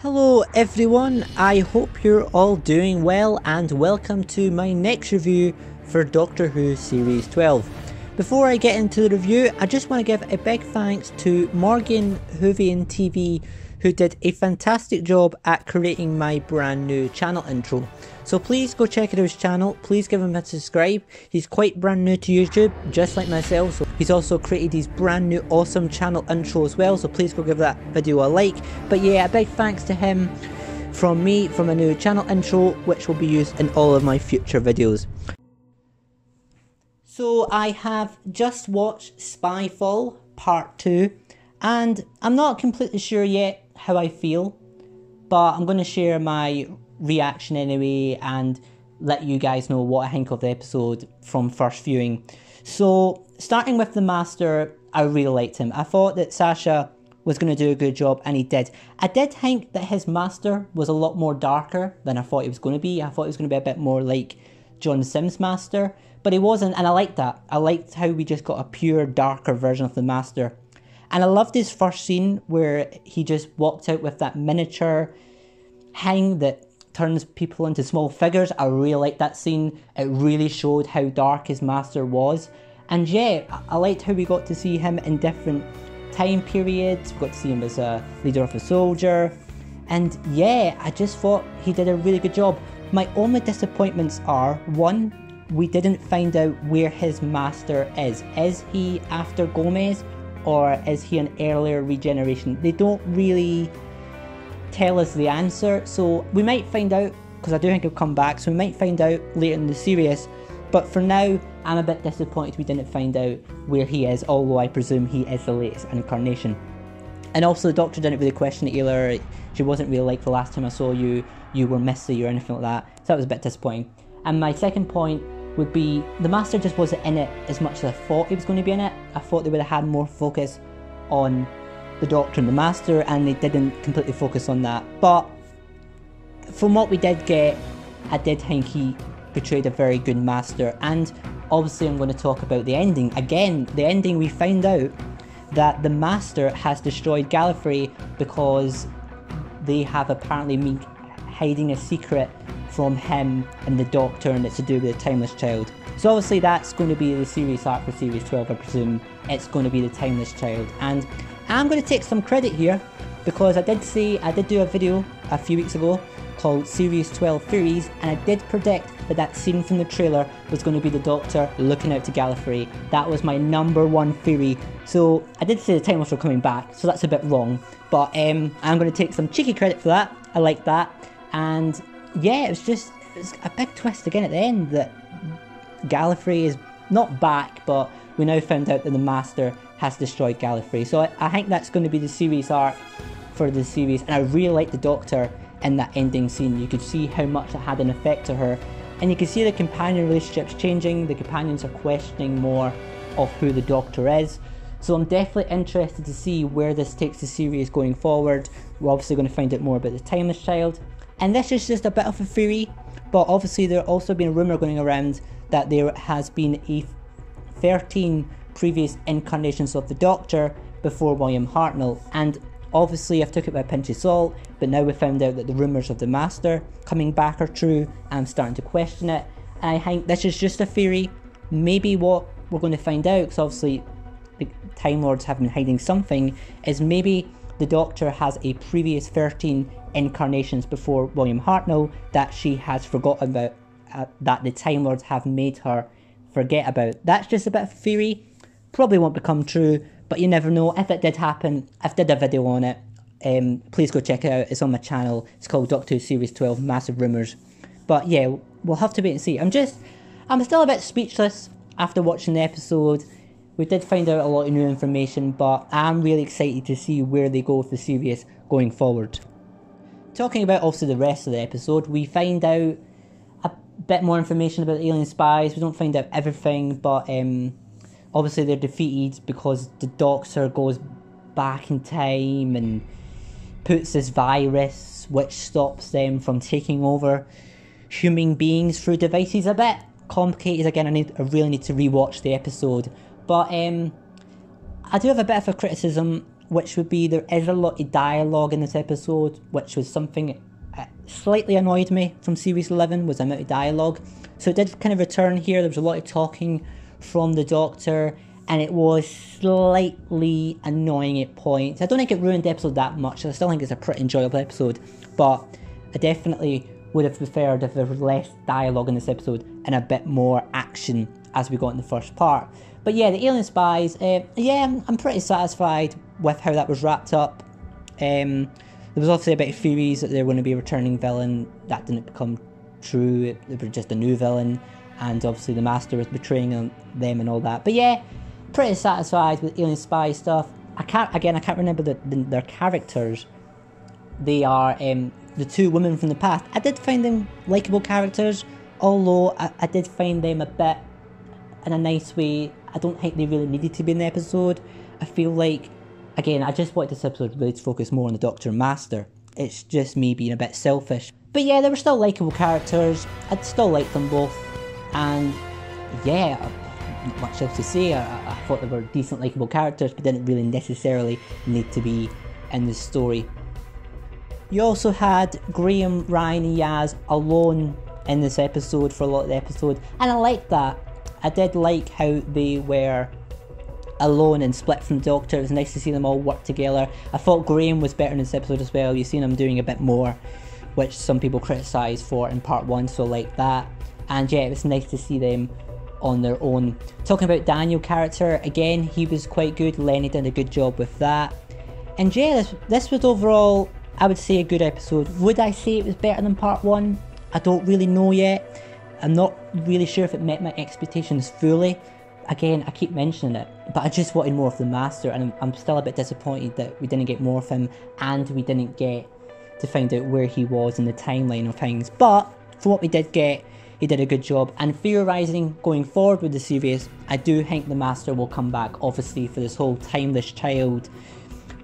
Hello everyone, I hope you're all doing well and welcome to my next review for Doctor Who Series 12. Before I get into the review, I just want to give a big thanks to Morgan Hoovian TV, who did a fantastic job at creating my brand new channel intro. So please go check out his channel, please give him a subscribe. He's quite brand new to YouTube, just like myself, so he's also created his brand new awesome channel intro as well, so please go give that video a like. But yeah, a big thanks to him from me for my new channel intro, which will be used in all of my future videos. So I have just watched Spyfall Part 2, and I'm not completely sure yet how I feel, but I'm going to share my reaction anyway and let you guys know what I think of the episode from first viewing. So starting with the Master, I really liked him. I thought that Sasha was going to do a good job, and he did. I did think that his Master was a lot more darker than I thought he was going to be. I thought he was going to be a bit more like John Sim's Master, but he wasn't, and I liked that. I liked how we just got a pure darker version of the Master. And I loved his first scene where he just walked out with that miniature hang that turns people into small figures. I really liked that scene. It really showed how dark his Master was. And yeah, I liked how we got to see him in different time periods. We got to see him as a leader of a soldier. And yeah, I just thought he did a really good job. My only disappointments are, one, we didn't find out where his Master is. Is he after Gomez, or is he an earlier regeneration? They don't really tell us the answer, so we might find out, because I do think he'll come back, so we might find out later in the series. But for now, I'm a bit disappointed we didn't find out where he is, although I presume he is the latest incarnation. And also the Doctor didn't really question it either. She wasn't really like, the last time I saw you, you were messy or anything like that, so that was a bit disappointing. And my second point would be, the Master just wasn't in it as much as I thought he was going to be in it. I thought they would have had more focus on the Doctor and the Master, and they didn't completely focus on that. But from what we did get, I did think he portrayed a very good Master. And obviously I'm going to talk about the ending. Again, the ending, we find out that the Master has destroyed Gallifrey because they have apparently been hiding a secret from him and the Doctor, and it's to do with the Timeless Child. So obviously that's going to be the series arc for Series 12, I presume. It's going to be the Timeless Child. And I'm going to take some credit here, because I did do a video a few weeks ago called Series 12 Theories, and I did predict that that scene from the trailer was going to be the Doctor looking out to Gallifrey. That was my number 1 theory. So I did say the Timeless were coming back, so that's a bit wrong. But I'm going to take some cheeky credit for that. I like that. And yeah, it was a big twist again at the end that Gallifrey is not back, but we now found out that the Master has destroyed Gallifrey. So I think that's going to be the series arc for the series, and I really like the Doctor in that ending scene. You could see how much it had an effect to her, and you can see the companion relationships changing. The companions are questioning more of who the Doctor is. So I'm definitely interested to see where this takes the series going forward. We're obviously going to find out more about the Timeless Child. And this is just a bit of a theory, but obviously there also been a rumour going around that there has been 13 previous incarnations of the Doctor before William Hartnell. And obviously I've took it with a pinch of salt, but now we found out that the rumours of the Master coming back are true, and I'm starting to question it. And I think this is just a theory. Maybe what we're going to find out, because obviously the Time Lords have been hiding something, is maybe the Doctor has a previous 13 incarnations before William Hartnell that she has forgotten about, that the Time Lords have made her forget about. That's just a bit of a theory. Probably won't become true, but you never know. If it did happen, I've did a video on it. Please go check it out. It's on my channel. It's called Doctor Who Series 12 Massive Rumours. But yeah, we'll have to wait and see. I'm still a bit speechless after watching the episode. We did find out a lot of new information, but I'm really excited to see where they go with the series going forward. Talking about also the rest of the episode, we find out a bit more information about the alien spies. We don't find out everything, but obviously they're defeated because the Doctor goes back in time and puts this virus which stops them from taking over human beings through devices. A bit complicated. Again, I really need to rewatch the episode. But I do have a bit of a criticism which would be there is a lot of dialogue in this episode, which was something that slightly annoyed me from Series 11, was the amount of dialogue. So it did kind of return here. There was a lot of talking from the Doctor, and it was slightly annoying at points. I don't think it ruined the episode that much. I still think it's a pretty enjoyable episode, but I definitely would have preferred if there was less dialogue in this episode and a bit more action as we got in the first part. But yeah, the alien spies, yeah, I'm pretty satisfied with how that was wrapped up. There was obviously a bit of theories that they were going to be a returning villain. That didn't become true. It was just a new villain, and obviously the Master was betraying them and all that. But yeah, pretty satisfied with alien spy stuff. I can't remember their characters. They are the two women from the past. I did find them likeable characters, although I did find them a bit in a nice way. I don't think they really needed to be in the episode. I feel like, again, I just wanted this episode really to focus more on the Doctor and Master. It's just me being a bit selfish. But yeah, they were still likeable characters. I'd still like them both. And yeah, not much else to say. I thought they were decent likeable characters, but didn't really necessarily need to be in the story. You also had Graham, Ryan and Yaz alone in this episode for a lot of the episode, and I liked that. I did like how they were alone and split from the Doctor. It was nice to see them all work together. I thought Graham was better in this episode as well. You've seen him doing a bit more, which some people criticised for in part 1, so I like that. And yeah, it was nice to see them on their own. Talking about Daniel's character, again, he was quite good. Lenny did a good job with that. And yeah, this was overall, I would say, a good episode. Would I say it was better than part 1? I don't really know yet. I'm not really sure if it met my expectations fully. Again, I keep mentioning it, but I just wanted more of the Master, and I'm still a bit disappointed that we didn't get more of him, and we didn't get to find out where he was in the timeline of things. But for what we did get, he did a good job. And theorising going forward with the series, I do think the Master will come back, obviously, for this whole Timeless Child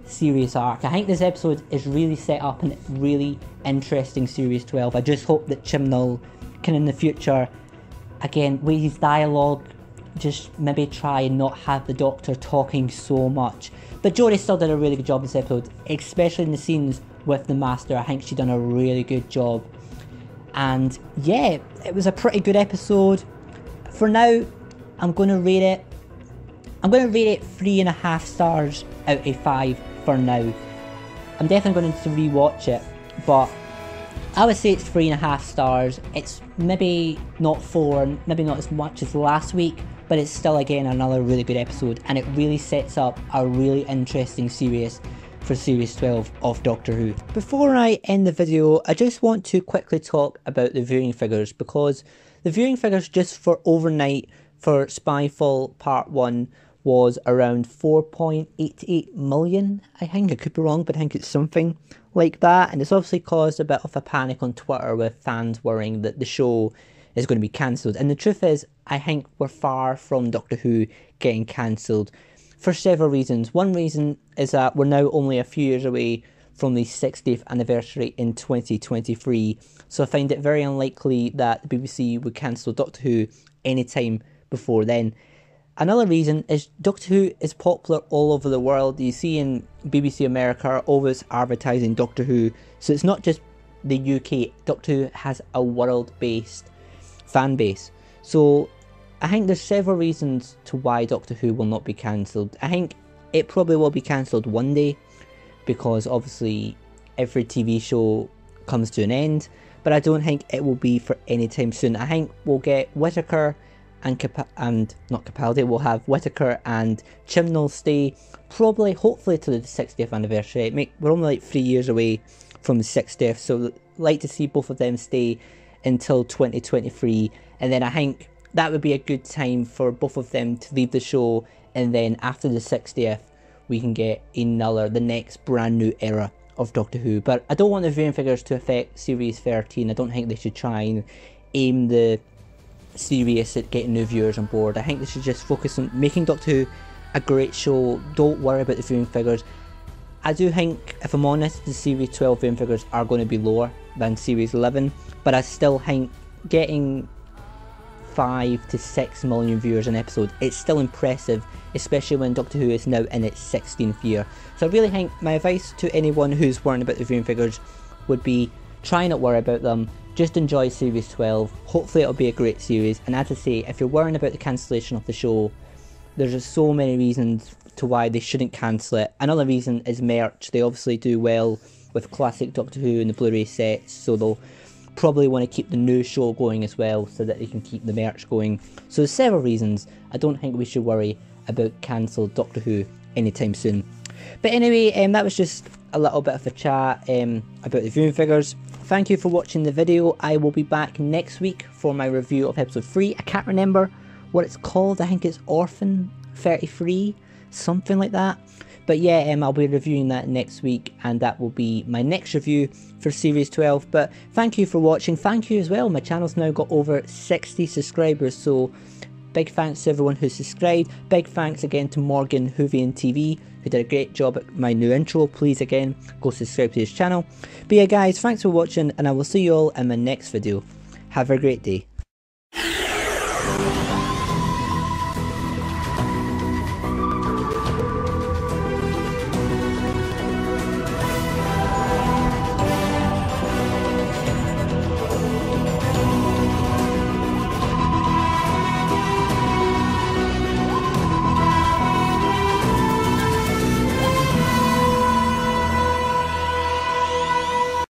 series arc. I think this episode is really set up in a really interesting Series 12. I just hope that Chibnall can in the future, again, with his dialogue, just maybe try and not have the Doctor talking so much. But Jodie still did a really good job this episode, especially in the scenes with the Master. I think she done a really good job. And yeah, it was a pretty good episode. For now, I'm going to rate it 3.5 stars out of 5 for now. I'm definitely going to rewatch it, but I would say it's 3.5 stars. It's maybe not 4, maybe not as much as last week, but it's still, again, another really good episode, and it really sets up a really interesting series for Series 12 of Doctor Who. Before I end the video, I just want to quickly talk about the viewing figures, because the viewing figures just for overnight for Spyfall Part 1 was around 4.88 million, I think. I could be wrong, but I think it's something like that, and it's obviously caused a bit of a panic on Twitter with fans worrying that the show is going to be cancelled. And the truth is, I think we're far from Doctor Who getting cancelled for several reasons. One reason is that we're now only a few years away from the 60th anniversary in 2023, so I find it very unlikely that the BBC would cancel Doctor Who anytime before then. Another reason is Doctor Who is popular all over the world. You see in BBC America always advertising Doctor Who, so it's not just the UK. Doctor Who has a world-based fan base. So I think there's several reasons to why Doctor Who will not be cancelled. I think it probably will be cancelled one day, because obviously every TV show comes to an end, but I don't think it will be for any time soon. I think we'll get Whittaker and not Capaldi, we'll have Whittaker and Chibnall stay, probably, hopefully, to the 60th anniversary. We're only like 3 years away from the 60th, so I'd like to see both of them stay until 2023, and then I think that would be a good time for both of them to leave the show, and then after the 60th we can get the next brand new era of Doctor Who. But I don't want the viewing figures to affect Series 13. I don't think they should try and aim the series at getting new viewers on board. I think they should just focus on making Doctor Who a great show. Don't worry about the viewing figures. I do think, if I'm honest, the Series 12 viewing figures are going to be lower than Series 11, but I still think getting 5 to 6 million viewers an episode. It's still impressive, especially when Doctor Who is now in its 16th year. So I really think my advice to anyone who's worrying about the viewing figures would be try not worry about them, just enjoy series 12, hopefully it'll be a great series. And as I say, if you're worrying about the cancellation of the show, there's just so many reasons to why they shouldn't cancel it. Another reason is merch. They obviously do well with classic Doctor Who and the Blu-ray sets, so they'll probably want to keep the new show going as well so that they can keep the merch going. So there's several reasons. I don't think we should worry about cancelled Doctor Who anytime soon. But anyway, that was just a little bit of a chat about the viewing figures. Thank you for watching the video. I will be back next week for my review of episode 3. I can't remember what it's called. I think it's Orphan 33, something like that. But yeah, I'll be reviewing that next week, and that will be my next review for series 12. But thank you for watching. Thank you as well. My channel's now got over 60 subscribers, so big thanks to everyone who subscribed. Big thanks again to Morgan Hoovian TV, who did a great job at my new intro. Please again, go subscribe to his channel. But yeah guys, thanks for watching, and I will see you all in my next video. Have a great day.